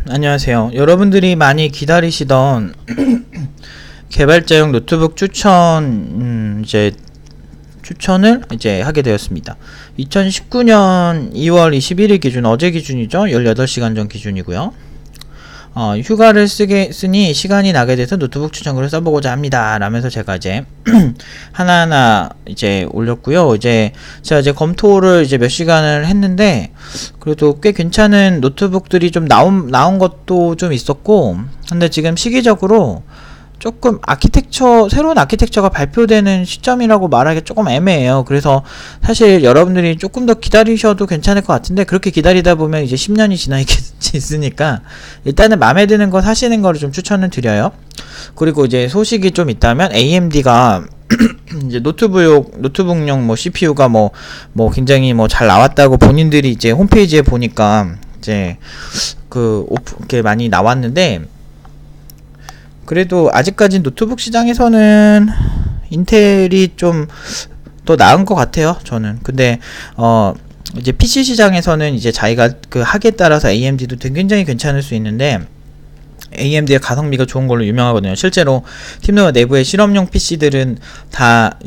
안녕하세요. 여러분들이 많이 기다리시던 개발자용 노트북 추천을 하게 되었습니다. 2019년 2월 21일 기준, 어제 기준이죠. 18시간 전 기준이고요. 휴가를 쓰니 시간이 나게 돼서 노트북 추천글을 써보고자 합니다. 라면서 제가 하나하나 올렸고요. 제가 검토를 몇 시간을 했는데, 그래도 꽤 괜찮은 노트북들이 좀 나온 것도 좀 있었고, 근데 지금 시기적으로 조금 새로운 아키텍처가 발표되는 시점이라고 말하기 조금 애매해요. 그래서 사실 여러분들이 조금 더 기다리셔도 괜찮을 것 같은데, 그렇게 기다리다 보면 이제 10년이 지나 있으니까 일단은 마음에 드는 거 사시는 거를 좀 추천을 드려요. 그리고 소식이 좀 있다면 AMD가 노트북용 CPU가 굉장히 잘 나왔다고 본인들이 홈페이지에 보니까 이렇게 많이 나왔는데, 그래도 아직까지 노트북 시장에서는 인텔이 좀 더 나은 것 같아요, 저는. 근데 PC 시장에서는 자기가 하기에 따라서 AMD도 굉장히 괜찮을 수 있는데, AMD의 가성비가 좋은 걸로 유명하거든요. 실제로 팀노어 내부의 실험용 PC들은 다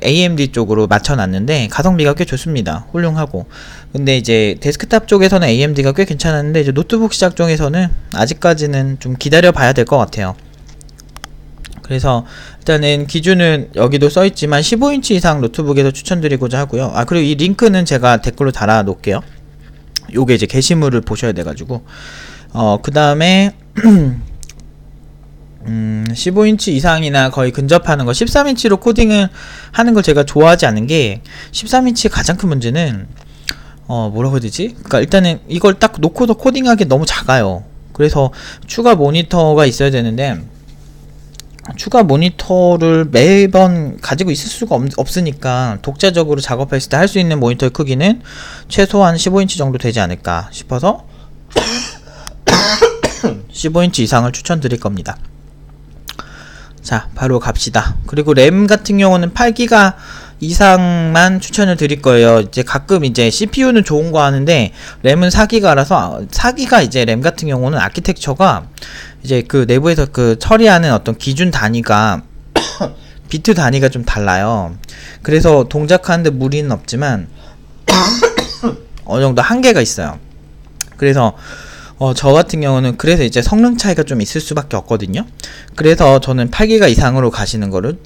AMD 쪽으로 맞춰놨는데 가성비가 꽤 좋습니다. 훌륭하고. 근데 데스크탑 쪽에서는 AMD가 꽤 괜찮았는데, 노트북 시장 쪽에서는 아직까지는 좀 기다려 봐야 될 것 같아요. 그래서 일단은 기준은 여기도 써있지만 15인치 이상 노트북에서 추천드리고자 하고요. 그리고 이 링크는 제가 댓글로 달아 놓을게요. 요게 게시물을 보셔야 돼가지고. 그 다음에 15인치 이상이나 거의 근접하는 거, 13인치로 코딩을 하는 걸 제가 좋아하지 않는 게, 13인치의 가장 큰 문제는 뭐라고 해야 되지? 그러니까 일단은 이걸 딱 놓고서 코딩하기 너무 작아요. 그래서 추가 모니터가 있어야 되는데, 추가 모니터를 매번 가지고 있을 수가 없으니까 독자적으로 작업했을 때 할 수 있는 모니터의 크기는 최소한 15인치 정도 되지 않을까 싶어서 15인치 이상을 추천드릴 겁니다. 자, 바로 갑시다. 그리고 램 같은 경우는 8기가 이상만 추천을 드릴 거예요. 가끔 CPU는 좋은 거 하는데 램은 4기가라서, 4기가 램 같은 경우는 아키텍처가 그 내부에서 처리하는 어떤 기준 단위가 비트 단위가 좀 달라요. 그래서 동작하는데 무리는 없지만 어느 정도 한계가 있어요. 그래서 저 같은 경우는 그래서 성능 차이가 좀 있을 수밖에 없거든요. 그래서 저는 8기가 이상으로 가시는 거를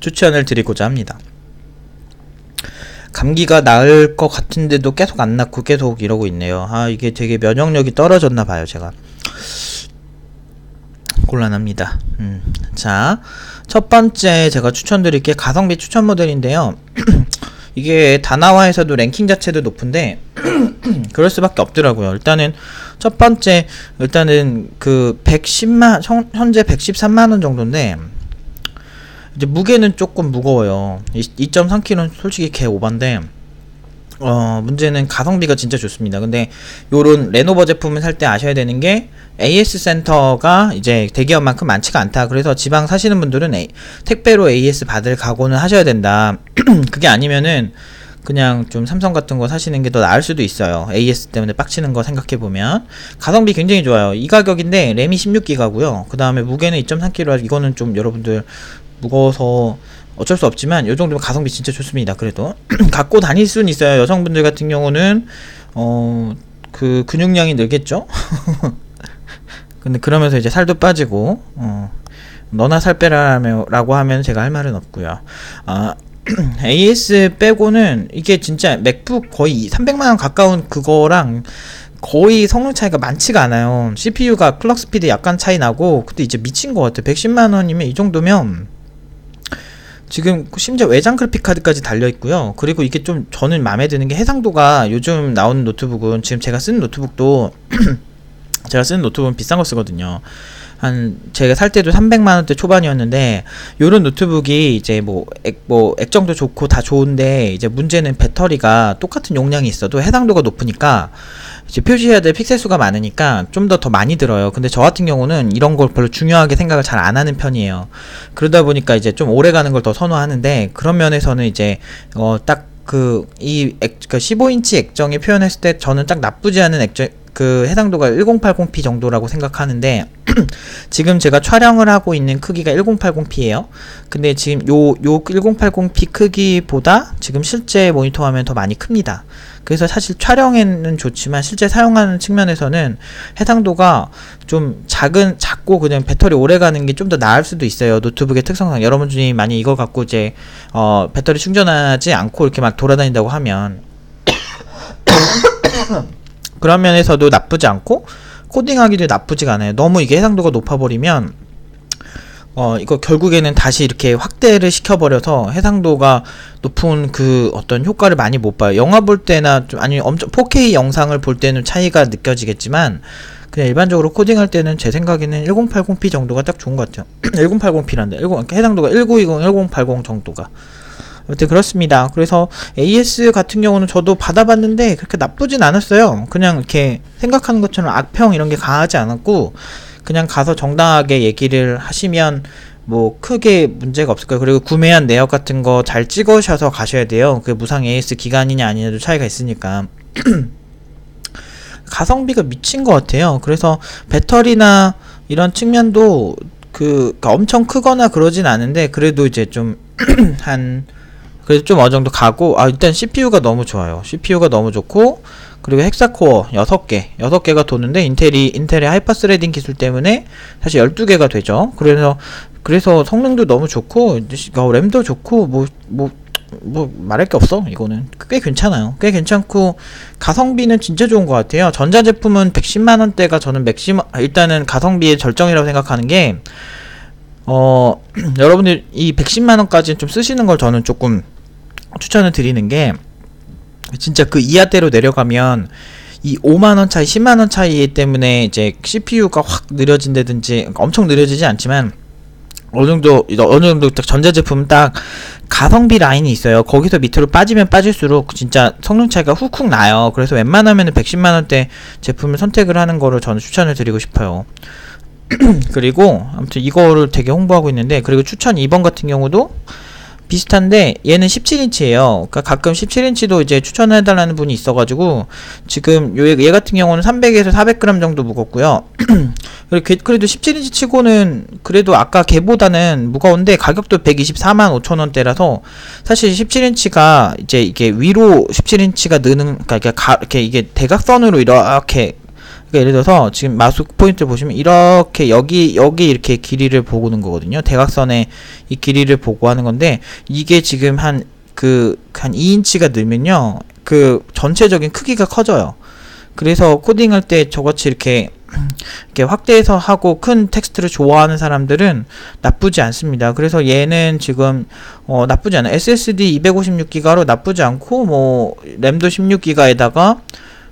추천을 드리고자 합니다. 감기가 나을 것 같은데도 계속 안 낫고 계속 이러고 있네요. 이게 되게 면역력이 떨어졌나 봐요, 제가. 곤란합니다. 자, 첫 번째 제가 추천드릴 게 가성비 추천 모델인데요. 이게 다나와에서도 랭킹 자체도 높은데 그럴 수밖에 없더라고요. 일단은 첫 번째, 일단은 현재 113만원 정도인데, 무게는 조금 무거워요. 2.3kg는 솔직히 개 오반데, 문제는 가성비가 진짜 좋습니다. 근데 요런 레노버 제품을 살 때 아셔야 되는 게, AS 센터가 대기업만큼 많지가 않다. 그래서 지방 사시는 분들은 택배로 AS 받을 각오는 하셔야 된다. 그게 아니면은 그냥 좀 삼성 같은 거 사시는 게 더 나을 수도 있어요. AS 때문에 빡치는 거 생각해보면. 가성비 굉장히 좋아요. 이 가격인데 램이 16기가고요. 그 다음에 무게는 2.3kg. 이거는 좀 여러분들 무거워서 어쩔 수 없지만 요 정도면 가성비 진짜 좋습니다. 그래도 갖고 다닐 수는 있어요. 여성분들 같은 경우는 근육량이 늘겠죠. 근데 그러면서 살도 빠지고, 너나 살 빼라라고 하면 제가 할 말은 없고요. AS 빼고는 이게 진짜 맥북 거의 300만원 가까운 그거랑 거의 성능 차이가 많지가 않아요. CPU가 클럭 스피드 약간 차이 나고, 근데 미친 것 같아. 110만원이면 이 정도면 지금 심지어 외장 그래픽카드까지 달려있고요. 그리고 이게 좀 저는 마음에 드는 게, 해상도가 요즘 나오는 노트북은, 지금 제가 쓰는 노트북도 제가 쓰는 노트북은 비싼 거 쓰거든요. 제가 살 때도 300만원대 초반이었는데, 요런 노트북이 액정도 좋고 다 좋은데, 문제는 배터리가 똑같은 용량이 있어도 해상도가 높으니까 표시해야 될 픽셀 수가 많으니까 좀 더 많이 들어요. 근데 저 같은 경우는 이런 걸 별로 중요하게 생각을 잘 안 하는 편이에요. 그러다 보니까 좀 오래 가는 걸 더 선호하는데, 그런 면에서는 딱 그 15인치 액정에 표현했을 때 저는 딱 나쁘지 않은 액정, 그 해상도가 1080p 정도라고 생각하는데 지금 제가 촬영을 하고 있는 크기가 1080p예요. 근데 지금 요 1080p 크기보다 지금 실제 모니터 화면 더 많이 큽니다. 그래서 사실 촬영에는 좋지만 실제 사용하는 측면에서는 해상도가 좀 작고 그냥 배터리 오래 가는 게 좀 더 나을 수도 있어요. 노트북의 특성상 여러분들이 많이 이거 갖고 이제 배터리 충전하지 않고 이렇게 막 돌아다닌다고 하면 그런 면에서도 나쁘지 않고 코딩하기도 나쁘지가 않아요. 너무 이게 해상도가 높아버리면 이거 결국에는 다시 이렇게 확대를 시켜버려서 해상도가 높은 그 어떤 효과를 많이 못 봐요. 영화 볼 때나 좀 아니 엄청 4K 영상을 볼 때는 차이가 느껴지겠지만 그냥 일반적으로 코딩할 때는 제 생각에는 1080p 정도가 딱 좋은 것 같아요. 1080p란데 해상도가 1920, 1080 정도가. 아무튼 그렇습니다. 그래서 AS 같은 경우는 저도 받아봤는데 그렇게 나쁘진 않았어요. 그냥 이렇게 생각하는 것처럼 악평 이런 게 강하지 않았고 그냥 가서 정당하게 얘기를 하시면 뭐 크게 문제가 없을 거예요. 그리고 구매한 내역 같은 거 잘 찍으셔서 가셔야 돼요. 그 무상 AS 기간이냐 아니냐도 차이가 있으니까. 가성비가 미친 것 같아요. 그래서 배터리나 이런 측면도 그러니까 엄청 크거나 그러진 않은데 그래도 이제 좀 그래도 좀 어느 정도 가고 일단 CPU가 너무 좋아요. CPU가 너무 좋고 그리고 헥사코어 6개가 도는데 인텔의 하이퍼스레딩 기술 때문에 사실 12개가 되죠. 그래서 성능도 너무 좋고 램도 좋고 뭐 말할 게 없어. 이거는 꽤 괜찮아요. 꽤 괜찮고 가성비는 진짜 좋은 것 같아요. 전자제품은 110만원대가 저는 일단은 가성비의 절정이라고 생각하는 게 여러분들 이 110만원까지는 좀 쓰시는 걸 저는 조금 추천을 드리는 게 진짜 그 이하대로 내려가면 이 5만원 차이, 10만원 차이 때문에 이제 CPU가 확 느려진다든지 엄청 느려지지 않지만 어느 정도 딱 전자제품 딱 가성비 라인이 있어요. 거기서 밑으로 빠지면 빠질수록 진짜 성능 차이가 훅훅 나요. 그래서 웬만하면은 110만원대 제품을 선택을 하는 거를 저는 추천을 드리고 싶어요. 그리고 아무튼 이거를 되게 홍보하고 있는데 그리고 추천 2번 같은 경우도 비슷한데 얘는 17인치예요. 그러니까 가끔 17인치도 이제 추천해달라는 분이 있어가지고 지금 얘 같은 경우는 300에서 400g 정도 무겁고요. 그래도 17인치 치고는 그래도 아까 걔보다는 무거운데 가격도 124만 5천원대라서 사실 17인치가 이제 이게 위로 17인치가 느는 이렇게 이게 대각선으로 이렇게 그러니까 예를 들어서 지금 마우스 포인트 보시면 이렇게 여기 이렇게 길이를 보고는 거거든요. 대각선의 이 길이를 보고 하는 건데 이게 지금 한 2인치가 늘면요 그 전체적인 크기가 커져요. 그래서 코딩할 때 저같이 이렇게 확대해서 하고 큰 텍스트를 좋아하는 사람들은 나쁘지 않습니다. 그래서 얘는 지금 나쁘지 않아요. SSD 256기가로 나쁘지 않고 뭐 램도 16기가에다가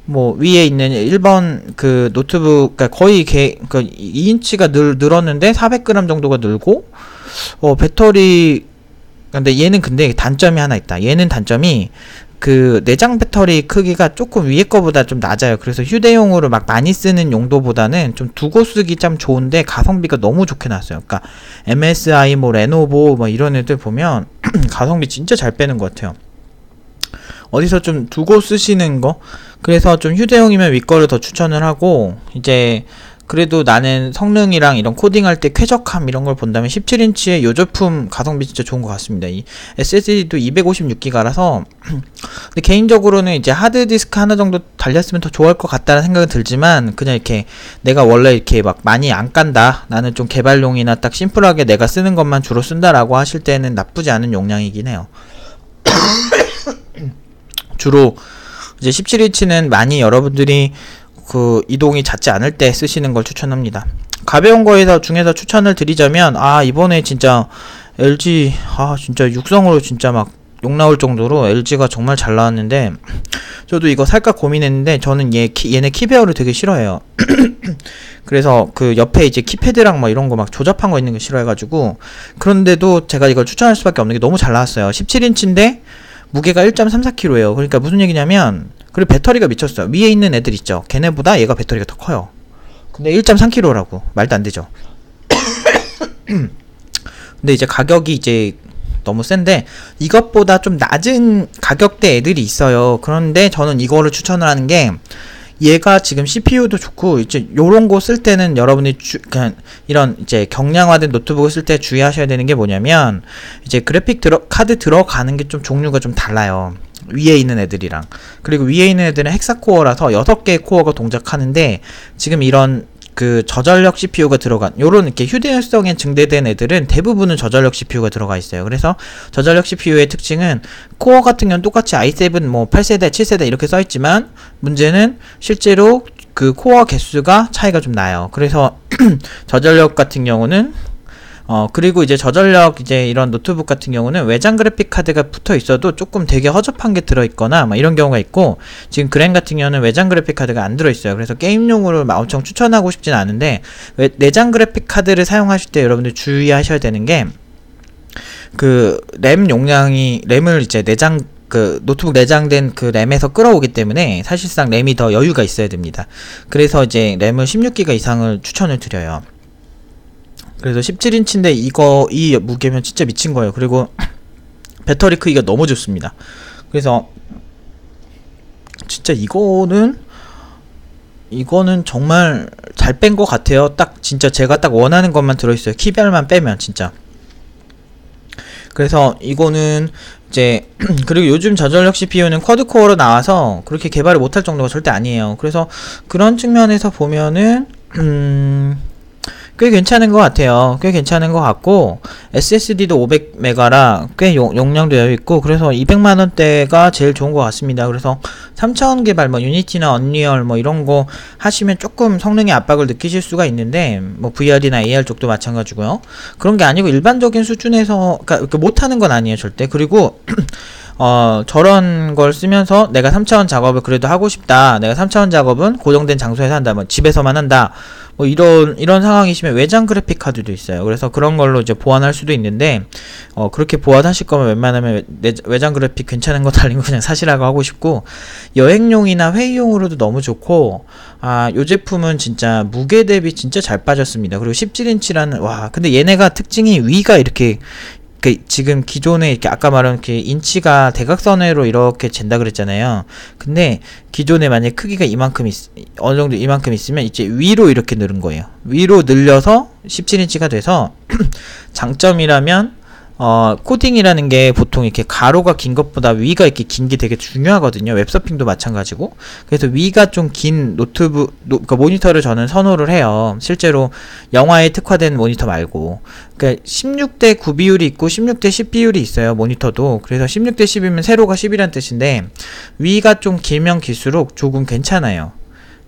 뭐 위에 있는 1번 그 노트북 거의 2인치가 늘었는데 400g 정도가 늘고 배터리 근데 얘는 단점이 하나 있다. 얘는 단점이 그 내장 배터리 크기가 조금 위에 거보다 좀 낮아요. 그래서 휴대용으로 막 많이 쓰는 용도보다는 좀 두고 쓰기 참 좋은데 가성비가 너무 좋게 나왔어요. 그러니까 MSI 뭐 레노버 뭐 이런 애들 보면 가성비 진짜 잘 빼는 것 같아요. 어디서 좀 두고 쓰시는 거 그래서 좀 휴대용이면 윗거를 더 추천을 하고 이제 그래도 나는 성능이랑 이런 코딩할 때 쾌적함 이런 걸 본다면 17인치의 요 제품 가성비 진짜 좋은 것 같습니다. 이 SSD도 256기가라서 근데 개인적으로는 이제 하드디스크 하나 정도 달렸으면 더 좋을 것 같다는 생각은 들지만 그냥 이렇게 내가 원래 이렇게 막 많이 안 깐다 나는 좀 개발용이나 딱 심플하게 내가 쓰는 것만 주로 쓴다라고 하실 때는 나쁘지 않은 용량이긴 해요. 주로 이제 17인치는 많이 여러분들이 그 이동이 잦지 않을 때 쓰시는 걸 추천합니다. 가벼운 거에서 중에서 추천을 드리자면 이번에 진짜 LG 진짜 육성으로 진짜 막 욕 나올 정도로 LG가 정말 잘 나왔는데 저도 이거 살까 고민했는데 저는 얘네 키베어를 되게 싫어해요. 그래서 그 옆에 이제 키패드랑 뭐 이런 거 막 조잡한 거 있는 거 싫어해가지고 그런데도 제가 이걸 추천할 수밖에 없는 게 너무 잘 나왔어요. 17인치인데 무게가 1.34kg예요. 그러니까 무슨 얘기냐면 그리고 배터리가 미쳤어요. 위에 있는 애들 있죠. 걔네보다 얘가 배터리가 더 커요. 근데 1.3kg라고 말도 안 되죠. 근데 이제 가격이 이제 너무 센데 이것보다 좀 낮은 가격대 애들이 있어요. 그런데 저는 이거를 추천을 하는 게 얘가 지금 CPU도 좋고 이제 요런 거 쓸 때는 여러분이 그냥 이런 이제 경량화된 노트북을 쓸 때 주의하셔야 되는 게 뭐냐면 이제 그래픽 카드 들어가는 게 좀 종류가 좀 달라요. 위에 있는 애들이랑. 그리고 위에 있는 애들은 헥사코어라서 6개의 코어가 동작하는데 지금 이런 그 저전력 CPU가 들어간 요런 이렇게 휴대성에 증대된 애들은 대부분은 저전력 CPU가 들어가 있어요. 그래서 저전력 CPU의 특징은 코어 같은 경우는 똑같이 i7 뭐 8세대, 7세대 이렇게 써 있지만 문제는 실제로 그 코어 개수가 차이가 좀 나요. 그래서 저전력 같은 경우는 그리고 이제 저전력 이제 이런 노트북 같은 경우는 외장 그래픽 카드가 붙어 있어도 조금 되게 허접한 게 들어있거나 막 이런 경우가 있고, 지금 그램 같은 경우는 외장 그래픽 카드가 안 들어있어요. 그래서 게임용으로 막 엄청 추천하고 싶진 않은데, 내장 그래픽 카드를 사용하실 때 여러분들 주의하셔야 되는 게, 그 램 용량이, 램을 이제 내장 그 노트북 내장된 그 램에서 끌어오기 때문에 사실상 램이 더 여유가 있어야 됩니다. 그래서 이제 램을 16기가 이상을 추천을 드려요. 그래서 17인치인데 이 무게면 진짜 미친 거예요. 그리고 배터리 크기가 너무 좋습니다. 그래서 진짜 이거는 정말 잘 뺀 것 같아요. 딱 진짜 제가 딱 원하는 것만 들어있어요. 키별만 빼면 진짜. 그래서 이거는 이제 그리고 요즘 저전력 CPU는 쿼드코어로 나와서 그렇게 개발을 못할 정도가 절대 아니에요. 그래서 그런 측면에서 보면은 꽤 괜찮은 것 같아요. 꽤 괜찮은 것 같고, SSD도 500메가라 꽤 용량도 여유있고, 그래서 200만원대가 제일 좋은 것 같습니다. 그래서 3차원 개발, 뭐 유니티나 언리얼 뭐 이런 거 하시면 조금 성능의 압박을 느끼실 수가 있는데, 뭐 VR이나 AR 쪽도 마찬가지고요. 그런 게 아니고 일반적인 수준에서 그러니까 못하는 건 아니에요, 절대. 그리고 저런 걸 쓰면서 내가 3차원 작업을 그래도 하고 싶다. 내가 3차원 작업은 고정된 장소에서 한다. 뭐 집에서만 한다. 뭐 이런 상황이시면 외장 그래픽 카드도 있어요. 그래서 그런 걸로 이제 보완할 수도 있는데, 그렇게 보완하실 거면 웬만하면 외장 그래픽 괜찮은 거 달린 거 그냥 사시라고 하고 싶고, 여행용이나 회의용으로도 너무 좋고, 요 제품은 진짜 무게 대비 진짜 잘 빠졌습니다. 그리고 17인치라는, 와, 근데 얘네가 특징이 위가 이렇게, 지금 기존에 이렇게 아까 말한 이렇게 인치가 대각선으로 이렇게 잰다 그랬잖아요. 근데 기존에 만약에 크기가 어느 정도 이만큼 있으면 이제 위로 이렇게 늘은 거예요. 위로 늘려서 17인치가 돼서 장점이라면 코딩이라는 게 보통 이렇게 가로가 긴 것보다 위가 이렇게 긴 게 되게 중요하거든요. 웹서핑도 마찬가지고. 그래서 위가 좀 긴 그러니까 모니터를 저는 선호를 해요. 실제로 영화에 특화된 모니터 말고. 그러니까 16대 9 비율이 있고 16대 10 비율이 있어요. 모니터도. 그래서 16대 10이면 세로가 10이란 뜻인데, 위가 좀 길면 길수록 조금 괜찮아요.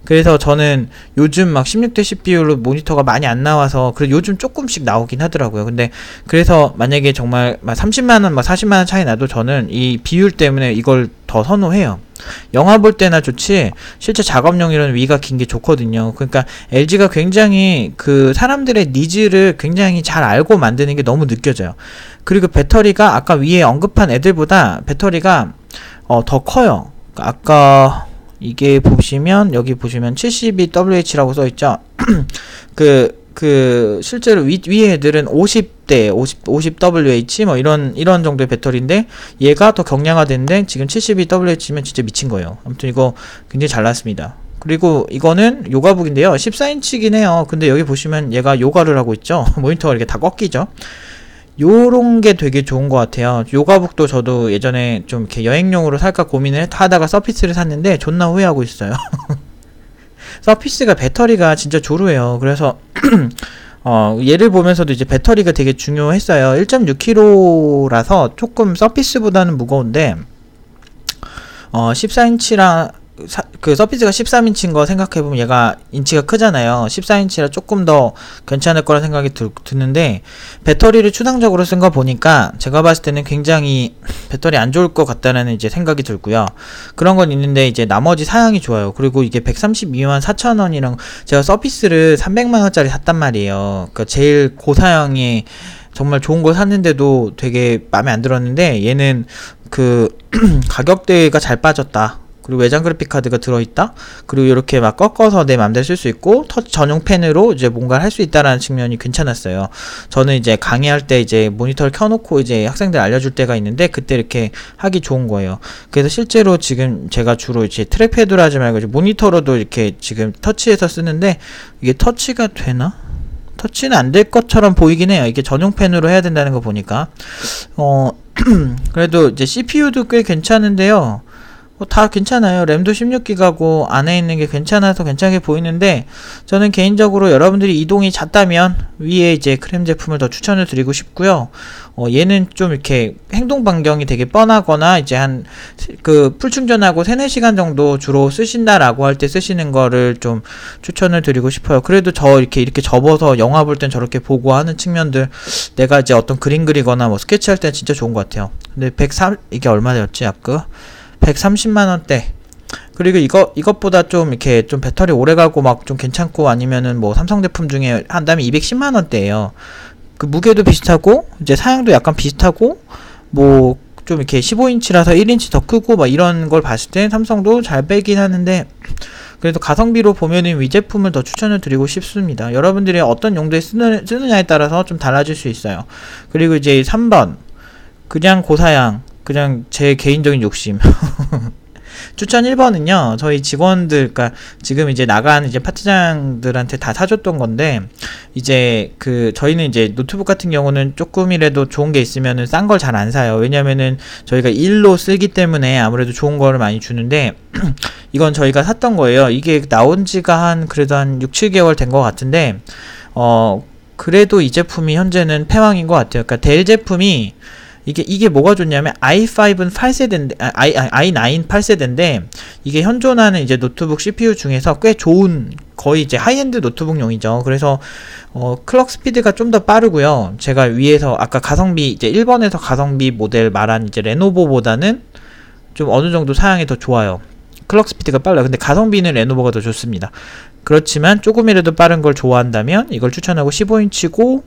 그래서 저는 요즘 막 16대 10 비율로 모니터가 많이 안 나와서, 그래도 요즘 조금씩 나오긴 하더라고요. 근데 그래서 만약에 정말 막 30만원 막 40만원 차이 나도 저는 이 비율 때문에 이걸 더 선호해요. 영화 볼 때나 좋지, 실제 작업용이라는 위가 긴 게 좋거든요. 그러니까 LG가 굉장히 그 사람들의 니즈를 굉장히 잘 알고 만드는 게 너무 느껴져요. 그리고 배터리가 아까 위에 언급한 애들보다 배터리가 더 커요. 아까 이게 보시면, 여기 보시면 72WH라고 써있죠. 실제로 위에 애들은 50WH 뭐 이런 정도의 배터리인데, 얘가 더 경량화됐는데 지금 72WH면 진짜 미친 거예요. 아무튼 이거 굉장히 잘 나왔습니다. 그리고 이거는 요가북인데요. 14인치긴 해요. 근데 여기 보시면 얘가 요가를 하고 있죠. 모니터가 이렇게 다 꺾이죠. 요런 게 되게 좋은 것 같아요. 요가북도 저도 예전에 좀 이렇게 여행용으로 살까 고민을 하다가 서피스를 샀는데 존나 후회하고 있어요. 서피스가 배터리가 진짜 조루해요. 그래서 얘를 보면서도 이제 배터리가 되게 중요했어요. 1.6kg라서 조금 서피스보다는 무거운데, 14인치랑 그 서피스가 13인치인 거 생각해보면 얘가 인치가 크잖아요. 14인치라 조금 더 괜찮을 거라 생각이 드는데, 배터리를 추상적으로 쓴 거 보니까 제가 봤을 때는 굉장히 배터리 안 좋을 것 같다는 이제 생각이 들고요. 그런 건 있는데 이제 나머지 사양이 좋아요. 그리고 이게 132만 4천원이랑 제가 서피스를 300만원짜리 샀단 말이에요. 그러니까 제일 고사양의 정말 좋은 거 샀는데도 되게 마음에 안 들었는데, 얘는 그 가격대가 잘 빠졌다. 그리고 외장 그래픽 카드가 들어있다. 그리고 이렇게 막 꺾어서 내 맘대로 쓸 수 있고 터치 전용 펜으로 이제 뭔가를 할 수 있다라는 측면이 괜찮았어요. 저는 이제 강의할 때 이제 모니터를 켜놓고 이제 학생들 알려줄 때가 있는데 그때 이렇게 하기 좋은 거예요. 그래서 실제로 지금 제가 주로 이제 트랙패드로 하지 말고 이제 모니터로도 이렇게 지금 터치해서 쓰는데 이게 터치가 되나? 터치는 안 될 것처럼 보이긴 해요. 이게 전용 펜으로 해야 된다는 거 보니까. 그래도 이제 CPU도 꽤 괜찮은데요. 다 괜찮아요. 램도 16기가고 안에 있는 게 괜찮아서 괜찮게 보이는데 저는 개인적으로 여러분들이 이동이 잦다면 위에 이제 크렘 제품을 더 추천을 드리고 싶고요. 얘는 좀 이렇게 행동 반경이 되게 뻔하거나 이제 한 그 풀충전하고 3-4시간 정도 주로 쓰신다라고 할 때 쓰시는 거를 좀 추천을 드리고 싶어요. 그래도 이렇게 접어서 영화 볼 땐 저렇게 보고 하는 측면들 내가 이제 어떤 그림 그리거나 뭐 스케치 할 땐 진짜 좋은 것 같아요. 근데 이게 얼마였지 아까? 130만원대. 그리고 이것보다 좀 이렇게 좀 배터리 오래가고 막 좀 괜찮고 아니면은 뭐 삼성 제품 중에 한다면 210만원대예요. 그 무게도 비슷하고 이제 사양도 약간 비슷하고 뭐 좀 이렇게 15인치라서 1인치 더 크고 막 이런 걸 봤을 때 삼성도 잘 빼긴 하는데 그래도 가성비로 보면은 위 제품을 더 추천을 드리고 싶습니다. 여러분들이 어떤 용도에 쓰느냐에 따라서 좀 달라질 수 있어요. 그리고 이제 3번 그냥 고사양, 그냥 제 개인적인 욕심. 추천 1번은요, 저희 직원들, 그니까 지금 이제 나간 이제 파트장들한테 다 사줬던 건데, 이제 저희는 이제 노트북 같은 경우는 조금이라도 좋은 게 있으면은 싼 걸 잘 안 사요. 왜냐면은 저희가 일로 쓰기 때문에 아무래도 좋은 거를 많이 주는데, 이건 저희가 샀던 거예요. 이게 나온 지가 그래도 한 6-7개월 된 것 같은데, 그래도 이 제품이 현재는 패왕인 것 같아요. 그러니까 델 제품이 이게 뭐가 좋냐면 i5는 8세대인데 i9 8세대인데 이게 현존하는 이제 노트북 CPU 중에서 꽤 좋은 거의 이제 하이엔드 노트북용이죠. 그래서 클럭 스피드가 좀 더 빠르고요. 제가 위에서 아까 가성비 이제 1번에서 가성비 모델 말한 이제 레노버보다는 좀 어느 정도 사양이 더 좋아요. 클럭 스피드가 빨라요. 근데 가성비는 레노버가 더 좋습니다. 그렇지만 조금이라도 빠른 걸 좋아한다면 이걸 추천하고 15인치고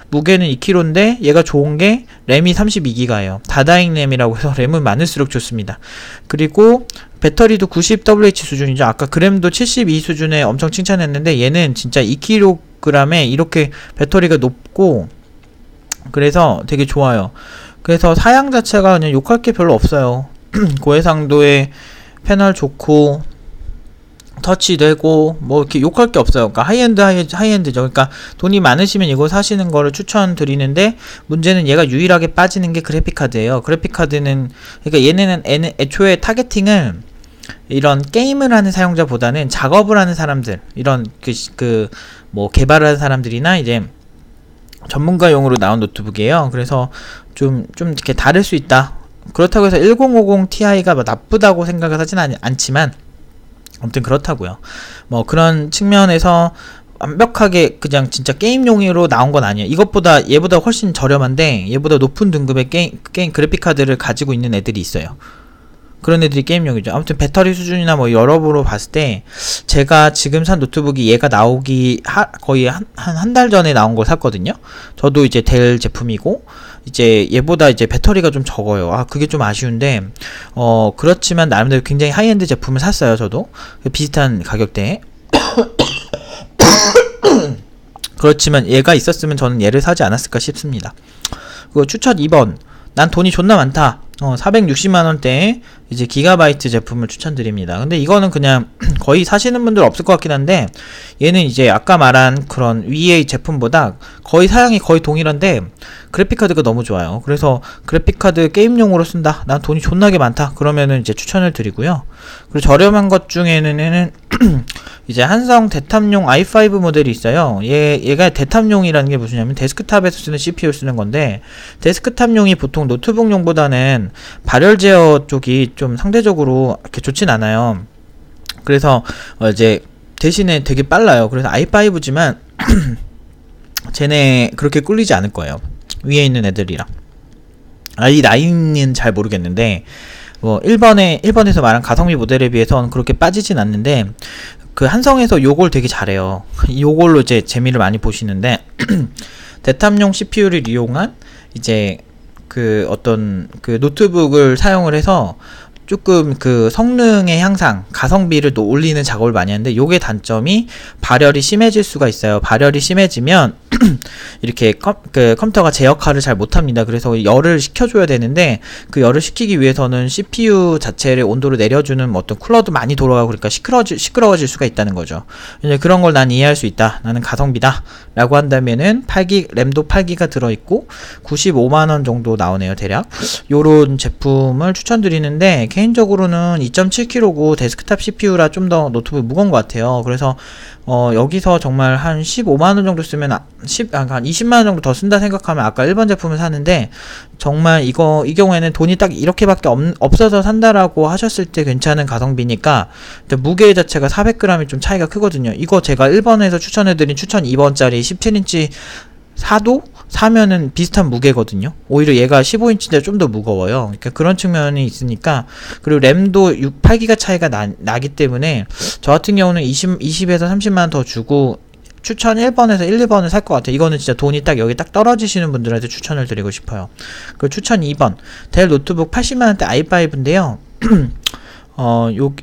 무게는 2kg인데 얘가 좋은 게 램이 32기가예요. 다다잉 램이라고 해서 램은 많을수록 좋습니다. 그리고 배터리도 90WH 수준이죠. 아까 그램도 72 수준에 엄청 칭찬했는데 얘는 진짜 2kg에 이렇게 배터리가 높고 그래서 되게 좋아요. 그래서 사양 자체가 그냥 욕할 게 별로 없어요. 고해상도에 패널 좋고 터치되고 뭐 이렇게 욕할 게 없어요. 그러니까 하이엔드죠. 그러니까 돈이 많으시면 이거 사시는 거를 추천드리는데 문제는 얘가 유일하게 빠지는 게 그래픽 카드예요. 그래픽 카드는 그러니까 얘네는 애초에 타겟팅을 이런 게임을 하는 사용자보다는 작업을 하는 사람들, 이런 뭐 개발을 하는 사람들이나 이제 전문가용으로 나온 노트북이에요. 그래서 좀 이렇게 다를 수 있다. 그렇다고 해서 1050 Ti가 뭐 나쁘다고 생각을 하진 않지만 아무튼 그렇다고요. 뭐 그런 측면에서 완벽하게 그냥 진짜 게임용으로 나온 건 아니에요. 얘보다 훨씬 저렴한데 얘보다 높은 등급의 게임 그래픽 카드를 가지고 있는 애들이 있어요. 그런 애들이 게임용이죠. 아무튼 배터리 수준이나 뭐 여러모로 봤을 때 제가 지금 산 노트북이 얘가 나오기 거의 한 달 전에 나온 걸 샀거든요. 저도 이제 델 제품이고 이제 얘보다 이제 배터리가 좀 적어요. 그게 좀 아쉬운데 그렇지만 나름대로 굉장히 하이엔드 제품을 샀어요. 저도 비슷한 가격대에. 그렇지만 얘가 있었으면 저는 얘를 사지 않았을까 싶습니다. 그리고 추천 2번, 난 돈이 존나 많다. 460만원대에 이제 기가바이트 제품을 추천드립니다. 근데 이거는 그냥 거의 사시는 분들 없을 것 같긴 한데 얘는 이제 아까 말한 그런 위의 제품보다 거의 사양이 거의 동일한데 그래픽카드가 너무 좋아요. 그래서 그래픽카드 게임용으로 쓴다, 난 돈이 존나게 많다, 그러면은 이제 추천을 드리고요. 그리고 저렴한 것 중에는 이제 한성 대탑용 i5 모델이 있어요. 얘가 대탑용이라는 게 무엇이냐면 데스크탑에서 쓰는 CPU를 쓰는 건데, 데스크탑용이 보통 노트북용보다는 발열 제어 쪽이 좀 상대적으로 이렇게 좋진 않아요. 그래서 이제 대신에 되게 빨라요. 그래서 i5지만 쟤네 그렇게 꿀리지 않을 거예요. 위에 있는 애들이랑. i9은 잘 모르겠는데 뭐 1번에서 말한 가성비 모델에 비해서는 그렇게 빠지진 않는데 그 한성에서 요걸 되게 잘해요. 요걸로 이제 재미를 많이 보시는데 대탑용 CPU를 이용한 이제 그 어떤 그 노트북을 사용을 해서 조금 그 성능의 향상, 가성비를 또 올리는 작업을 많이 하는데, 요게 단점이 발열이 심해질 수가 있어요. 발열이 심해지면 이렇게 그 컴퓨터가 제 역할을 잘 못합니다. 그래서 열을 식혀줘야 되는데, 그 열을 식히기 위해서는 CPU 자체를 온도를 내려주는 어떤 쿨러도 많이 돌아가고, 그러니까 시끄러워질 수가 있다는 거죠. 이제 그런 걸 난 이해할 수 있다, 나는 가성비다 라고 한다면은 8GB, 램도 8기가 들어있고 95만원 정도 나오네요, 대략. 요런 제품을 추천드리는데, 개인적으로는 2.7kg고 데스크탑 CPU라 좀 더 노트북이 무거운 것 같아요. 그래서 여기서 정말 한 15만원 정도 쓰면 한 20만원 정도 더 쓴다 생각하면 아까 1번 제품을 사는데, 정말 이 경우에는 돈이 딱 이렇게밖에 없어서 산다라고 하셨을 때 괜찮은 가성비니까. 무게 자체가 400g이 좀 차이가 크거든요. 이거 제가 1번에서 추천해드린 추천 2번짜리 17인치 사면은 비슷한 무게거든요. 오히려 얘가 15인치인데 좀 더 무거워요. 그러니까 그런 측면이 있으니까. 그리고 램도 8기가 차이가 나기 때문에 저 같은 경우는 20에서 30만원 더 주고 추천 1번에서 1, 2번을 살 것 같아요. 이거는 진짜 돈이 딱 여기 딱 떨어지시는 분들한테 추천을 드리고 싶어요. 그리고 추천 2번, 델 노트북 80만원대 i5인데요.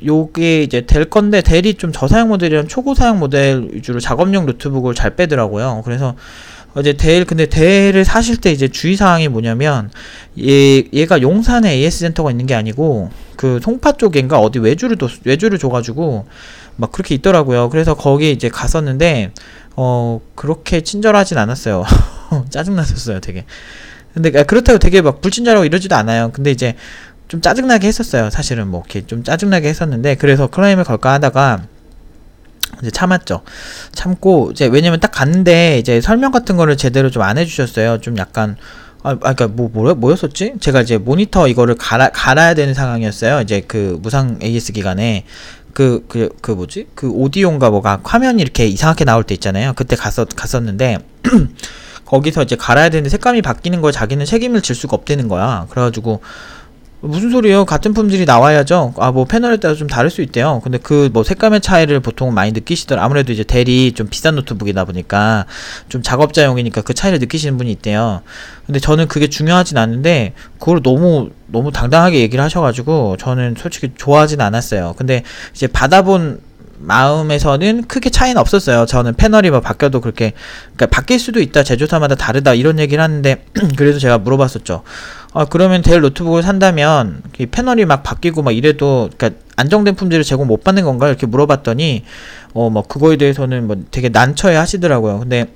요게 이제 델 건데, 델이 좀 저사양 모델이랑 초고 사양 모델 위주로 작업용 노트북을 잘 빼더라고요. 그래서 이제 근데 델을 사실 때 이제 주의사항이 뭐냐면, 얘가 용산에 AS 센터가 있는 게 아니고, 그 송파 쪽인가 어디 외주를 줘가지고, 막 그렇게 있더라고요. 그래서 거기 이제 갔었는데, 그렇게 친절하진 않았어요. 짜증났었어요, 되게. 근데 그렇다고 되게 막 불친절하고 이러지도 않아요. 근데 이제 좀 짜증나게 했었어요. 사실은 뭐 이렇게 좀 짜증나게 했었는데, 그래서 클레임을 걸까 하다가 이제 참았죠. 참고 이제, 왜냐면 딱 갔는데 이제 설명 같은 거를 제대로 좀 안 해주셨어요. 좀 약간 그니까 뭐였었지? 제가 이제 모니터 이거를 갈아야 되는 상황이었어요. 이제 그 무상 AS 기간에 그 뭐지? 그 오디오인가 뭐가 화면이 이렇게 이상하게 나올 때 있잖아요. 그때 갔었는데 거기서 이제 갈아야 되는데 색감이 바뀌는 걸 자기는 책임을 질 수가 없다는 거야. 그래가지고 무슨 소리예요? 같은 품질이 나와야죠. 뭐 패널에 따라 좀 다를 수 있대요. 근데 그 뭐 색감의 차이를 보통 많이 느끼시더라. 아무래도 이제 델이 좀 비싼 노트북이다 보니까 좀 작업자용이니까 그 차이를 느끼시는 분이 있대요. 근데 저는 그게 중요하진 않은데, 그걸 너무 당당하게 얘기를 하셔가지고 저는 솔직히 좋아하진 않았어요. 근데 이제 받아본 마음에서는 크게 차이는 없었어요. 저는 패널이 뭐 바뀌어도 그러니까 바뀔 수도 있다, 제조사마다 다르다, 이런 얘기를 하는데 그래서 제가 물어봤었죠. 그러면 델 노트북을 산다면 이 패널이 막 바뀌고 막 이래도 그러니까 안정된 품질을 제공 못 받는 건가, 이렇게 물어봤더니 뭐 그거에 대해서는 뭐 되게 난처해 하시더라고요. 근데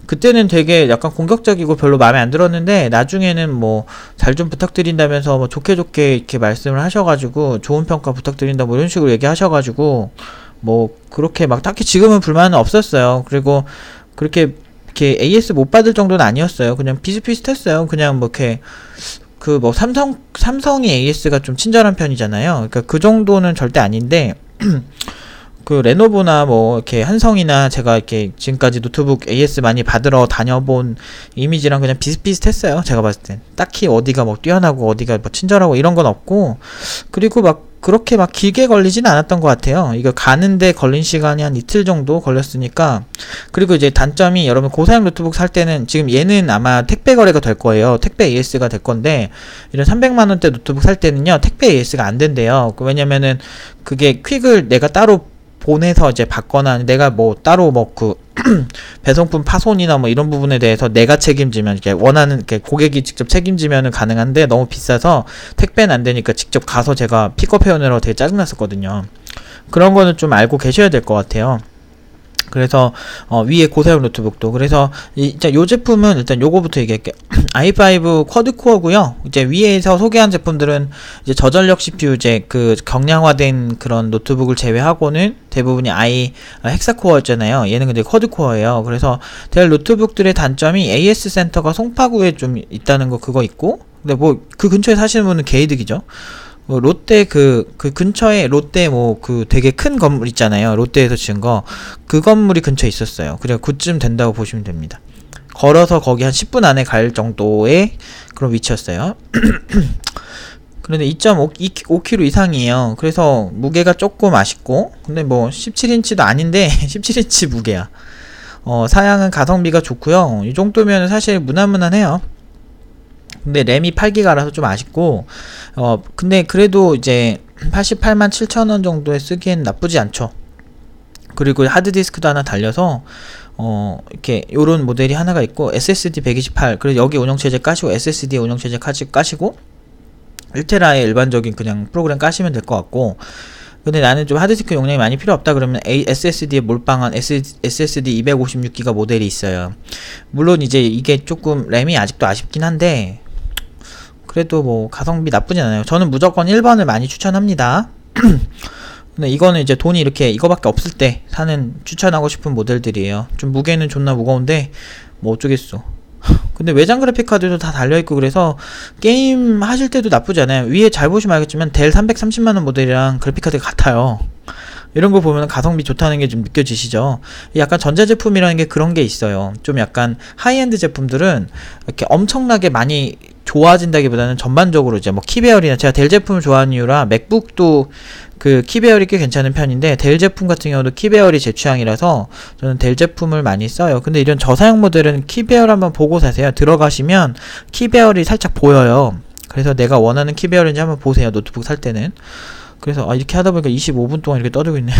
그때는 되게 약간 공격적이고 별로 마음에 안 들었는데, 나중에는 뭐 잘 좀 부탁드린다면서 뭐 좋게 이렇게 말씀을 하셔가지고, 좋은 평가 부탁드린다 뭐 이런 식으로 얘기하셔가지고, 뭐 그렇게 막 딱히 지금은 불만은 없었어요. 그리고 그렇게 AS 못 받을 정도는 아니었어요. 그냥 비슷비슷했어요. 그냥 뭐 이렇게 뭐 삼성이 AS가 좀 친절한 편이잖아요. 그러니까 그 정도는 절대 아닌데 그 레노버나 뭐 이렇게 한성이나 제가 이렇게 지금까지 노트북 AS 많이 받으러 다녀본 이미지랑 그냥 비슷비슷했어요. 제가 봤을 땐 딱히 어디가 뭐 뛰어나고 어디가 뭐 친절하고 이런 건 없고, 그리고 막 그렇게 막 길게 걸리진 않았던 것 같아요. 이거 가는데 걸린 시간이 한 이틀 정도 걸렸으니까. 그리고 이제 단점이, 여러분 고사양 노트북 살 때는, 지금 얘는 아마 택배 거래가 될 거예요. 택배 AS가 될 건데, 이런 300만원대 노트북 살 때는요 택배 AS가 안 된대요. 왜냐면은 그게 퀵을 내가 따로 보내서 이제 받거나, 내가 뭐 따로 뭐 그 배송품 파손이나 뭐 이런 부분에 대해서 내가 책임지면, 이렇게 원하는, 이렇게 고객이 직접 책임지면은 가능한데, 너무 비싸서 택배는 안 되니까 직접 가서 제가 픽업해 오느라고 되게 짜증났었거든요. 그런 거는 좀 알고 계셔야 될 것 같아요. 그래서 위에 고사양 노트북도, 그래서 요 제품은 일단 요거부터 얘기할게요. i5 쿼드코어고요. 이제 위에서 소개한 제품들은 이제 저전력 CPU, 이제 그 경량화된 그런 노트북을 제외하고는 대부분이 헥사코어였잖아요. 얘는 근데 쿼드코어예요. 그래서 델 노트북들의 단점이 AS 센터가 송파구에 좀 있다는 거, 그거 있고, 근데 뭐 그 근처에 사시는 분은 개이득이죠. 롯데 그 근처에 롯데 뭐 그 되게 큰 건물 있잖아요. 롯데에서 지은 거, 그 건물이 근처에 있었어요. 그래서 그쯤 된다고 보시면 됩니다. 걸어서 거기 한 10분 안에 갈 정도의 그런 위치였어요. 그런데 2.5kg 이상이에요. 그래서 무게가 조금 아쉽고, 근데 뭐 17인치도 아닌데 17인치 무게야. 사양은 가성비가 좋고요. 이 정도면 사실 무난무난해요. 근데 램이 8기가라서 좀 아쉽고, 근데 그래도 이제 887,000원 정도에 쓰기엔 나쁘지 않죠. 그리고 하드디스크도 하나 달려서 이렇게 요런 모델이 하나가 있고, SSD 128, 그래서 여기 운영체제 까시고 SSD 운영체제 까시고 1테라의 일반적인 그냥 프로그램 까시면 될 것 같고, 근데 나는 좀 하드디스크 용량이 많이 필요 없다 그러면 SSD에 몰빵한 SSD 256기가 모델이 있어요. 물론 이제 이게 조금 램이 아직도 아쉽긴 한데 그래도 뭐 가성비 나쁘진 않아요. 저는 무조건 1번을 많이 추천합니다. 근데 이거는 이제 돈이 이렇게 이거밖에 없을 때 사는 추천하고 싶은 모델들이에요. 좀 무게는 존나 무거운데 뭐 어쩌겠어. 근데 외장 그래픽카드도 다 달려있고 그래서 게임 하실 때도 나쁘지 않아요. 위에 잘 보시면 알겠지만 델 330만원 모델이랑 그래픽카드가 같아요. 이런 거 보면 가성비 좋다는 게 좀 느껴지시죠? 약간 전자제품이라는 게 그런 게 있어요. 좀 약간 하이엔드 제품들은 이렇게 엄청나게 많이 좋아진다기보다는 전반적으로 이제 뭐 키배열이나, 제가 델 제품을 좋아하는 이유라 맥북도 그 키배열이 꽤 괜찮은 편인데 델 제품 같은 경우도 키배열이 제 취향이라서 저는 델 제품을 많이 써요. 근데 이런 저사양 모델은 키배열 한번 보고 사세요. 들어가시면 키배열이 살짝 보여요. 그래서 내가 원하는 키배열인지 한번 보세요. 노트북 살 때는. 그래서 이렇게 하다 보니까 25분 동안 이렇게 떠들고 있네.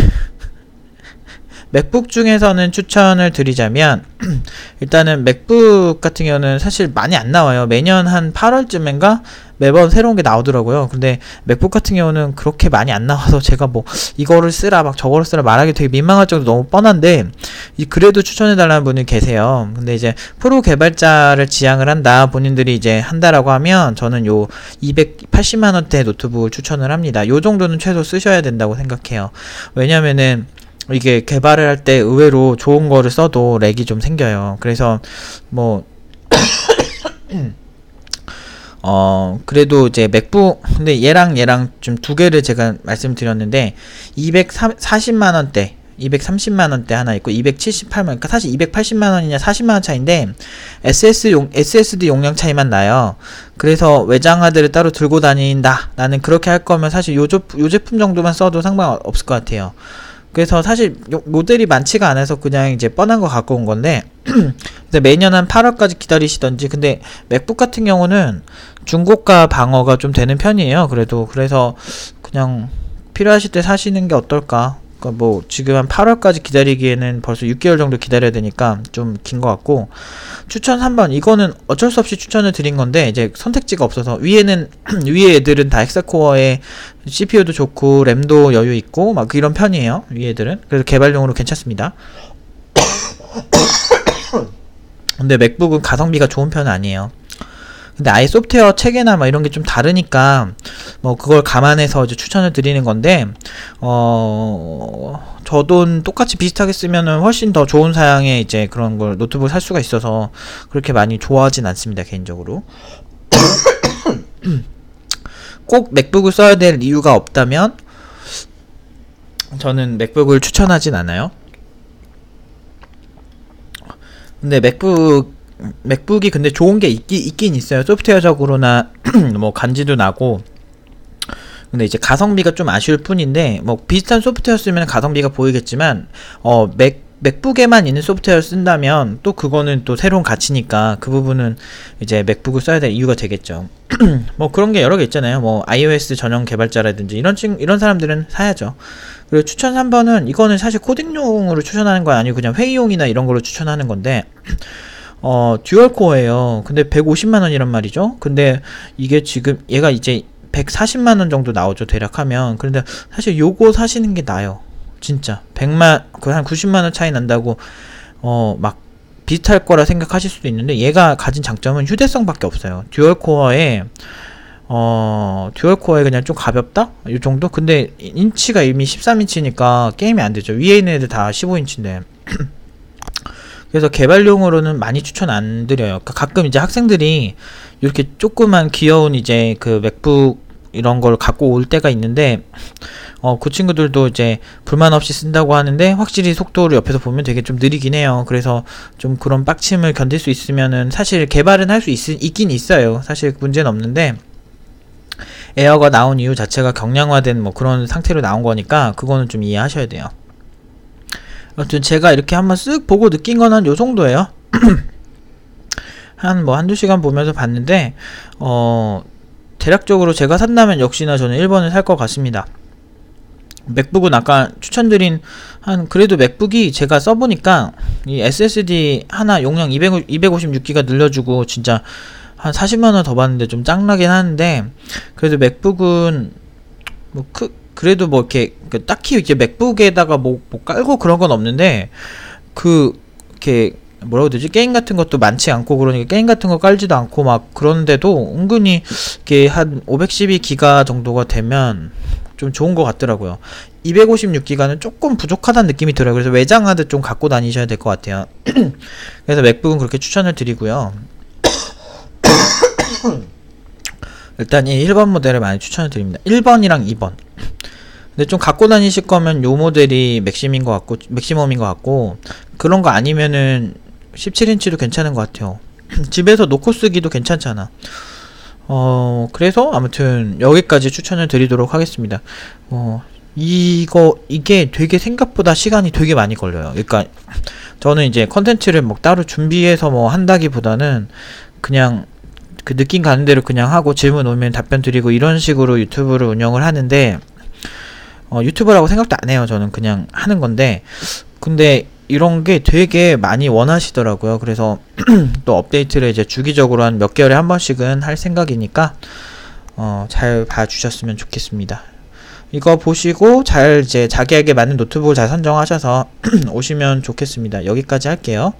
맥북 중에서는 추천을 드리자면 일단은 맥북 같은 경우는 사실 많이 안 나와요. 매년 한 8월쯤인가 매번 새로운 게 나오더라고요. 근데 맥북 같은 경우는 그렇게 많이 안 나와서 제가 뭐 이거를 쓰라 막 저거를 쓰라 말하기 되게 민망할 정도 너무 뻔한데 그래도 추천해달라는 분이 계세요. 근데 이제 프로 개발자를 지향을 한다, 본인들이 이제 한다라고 하면 저는 요 280만원대 노트북을 추천을 합니다. 요 정도는 최소 쓰셔야 된다고 생각해요. 왜냐면은 이게 개발을 할 때 의외로 좋은 거를 써도 렉이 좀 생겨요. 그래서 뭐 그래도 이제 맥북, 근데 얘랑 좀 두 개를 제가 말씀드렸는데 240만원대 230만원대 하나 있고 278만원, 그러니까 사실 280만원이냐 40만원 차이인데 SSD 용량 차이만 나요. 그래서 외장 하드를 따로 들고 다닌다, 나는 그렇게 할 거면 사실 요 제품 정도만 써도 상관없을 것 같아요. 그래서 사실 모델이 많지가 않아서 그냥 이제 뻔한 거 갖고 온 건데 매년 한 8월까지 기다리시던지. 근데 맥북 같은 경우는 중고가 방어가 좀 되는 편이에요. 그래서 그냥 필요하실 때 사시는 게 어떨까. 그러니까 뭐 지금 한 8월까지 기다리기에는 벌써 6개월 정도 기다려야 되니까 좀 긴 것 같고, 추천 3번, 이거는 어쩔 수 없이 추천을 드린 건데 이제 선택지가 없어서, 위에는 위에 애들은 다 헥사코어에 CPU도 좋고 램도 여유 있고 막 이런 편이에요. 위에 애들은 그래서 개발용으로 괜찮습니다. 근데 맥북은 가성비가 좋은 편은 아니에요. 근데 아예 소프트웨어 체계나 막 이런 게 좀 다르니까 뭐 그걸 감안해서 이제 추천을 드리는 건데, 저 돈 똑같이 비슷하게 쓰면은 훨씬 더 좋은 사양의 이제 그런 걸 노트북을 살 수가 있어서 그렇게 많이 좋아하진 않습니다, 개인적으로. 꼭 맥북을 써야 될 이유가 없다면 저는 맥북을 추천하진 않아요. 근데 맥북이 근데 좋은 게 있긴 있어요. 소프트웨어적으로나 뭐 간지도 나고. 근데 이제 가성비가 좀 아쉬울 뿐인데, 뭐 비슷한 소프트웨어 쓰면 가성비가 보이겠지만 맥북에만 있는 소프트웨어를 쓴다면 또 그거는 또 새로운 가치니까 그 부분은 이제 맥북을 써야 될 이유가 되겠죠. 뭐 그런 게 여러 개 있잖아요. 뭐 iOS 전용 개발자라든지 이런 사람들은 사야죠. 그리고 추천 3번은 이거는 사실 코딩용으로 추천하는 건 아니고 그냥 회의용이나 이런 걸로 추천하는 건데, 듀얼코어예요. 근데 150만원이란 말이죠. 근데 이게 지금 얘가 이제 140만원 정도 나오죠, 대략하면. 그런데 사실 요거 사시는 게 나아요. 진짜 100만, 한 90만원 차이 난다고 막 비슷할 거라 생각하실 수도 있는데, 얘가 가진 장점은 휴대성밖에 없어요. 듀얼코어에 그냥 좀 가볍다? 이 정도? 근데 인치가 이미 13인치니까 게임이 안 되죠. 위에 있는 애들 다 15인치인데. 그래서 개발용으로는 많이 추천 안 드려요. 그러니까 가끔 이제 학생들이 이렇게 조그만 귀여운 이제 그 맥북 이런 걸 갖고 올 때가 있는데, 그 친구들도 이제 불만 없이 쓴다고 하는데 확실히 속도를 옆에서 보면 되게 좀 느리긴 해요. 그래서 좀 그런 빡침을 견딜 수 있으면은 사실 개발은 할 수 있긴 있어요. 사실 문제는 없는데, 에어가 나온 이유 자체가 경량화된 뭐 그런 상태로 나온 거니까 그거는 좀 이해하셔야 돼요. 아무튼 제가 이렇게 한번 쓱 보고 느낀 건 한 요 정도예요. 한두 시간 보면서 봤는데, 대략적으로 제가 산다면 역시나 저는 1번을 살 것 같습니다. 맥북은 아까 추천드린 그래도 맥북이 제가 써보니까 이 SSD 하나 용량 256기가 늘려주고 진짜 한 40만원 더 받는데 좀 짱나긴 하는데, 그래도 맥북은 뭐 그래도 뭐 이렇게 딱히 이제 맥북에다가 뭐 깔고 그런 건 없는데, 이렇게 뭐라고 되지? 게임 같은 것도 많지 않고, 그러니까 게임 같은 거 깔지도 않고 막 그런데도 은근히 이렇게 한 512기가 정도가 되면 좀 좋은 것 같더라고요. 256기가는 조금 부족하다는 느낌이 들어요. 그래서 외장 하드 좀 갖고 다니셔야 될 것 같아요. 그래서 맥북은 그렇게 추천을 드리고요. 일단 이 1번 모델을 많이 추천을 드립니다. 1번이랑 2번. 근데 좀 갖고 다니실 거면 요 모델이 맥시멈인 것 같고, 그런 거 아니면은 17인치도 괜찮은 것 같아요. 집에서 놓고 쓰기도 괜찮잖아. 그래서 아무튼 여기까지 추천을 드리도록 하겠습니다. 이게 되게 생각보다 시간이 되게 많이 걸려요. 그러니까 저는 이제 컨텐츠를 뭐 따로 준비해서 뭐 한다기보다는 그냥 그 느낌 가는 대로 그냥 하고, 질문 오면 답변 드리고 이런 식으로 유튜브를 운영을 하는데, 유튜브라고 생각도 안 해요. 저는 그냥 하는 건데, 근데 이런 게 되게 많이 원하시더라고요. 그래서 또 업데이트를 이제 주기적으로 한 몇 개월에 한 번씩은 할 생각이니까 잘 봐주셨으면 좋겠습니다. 이거 보시고 잘 이제 자기에게 맞는 노트북을 잘 선정하셔서 오시면 좋겠습니다. 여기까지 할게요.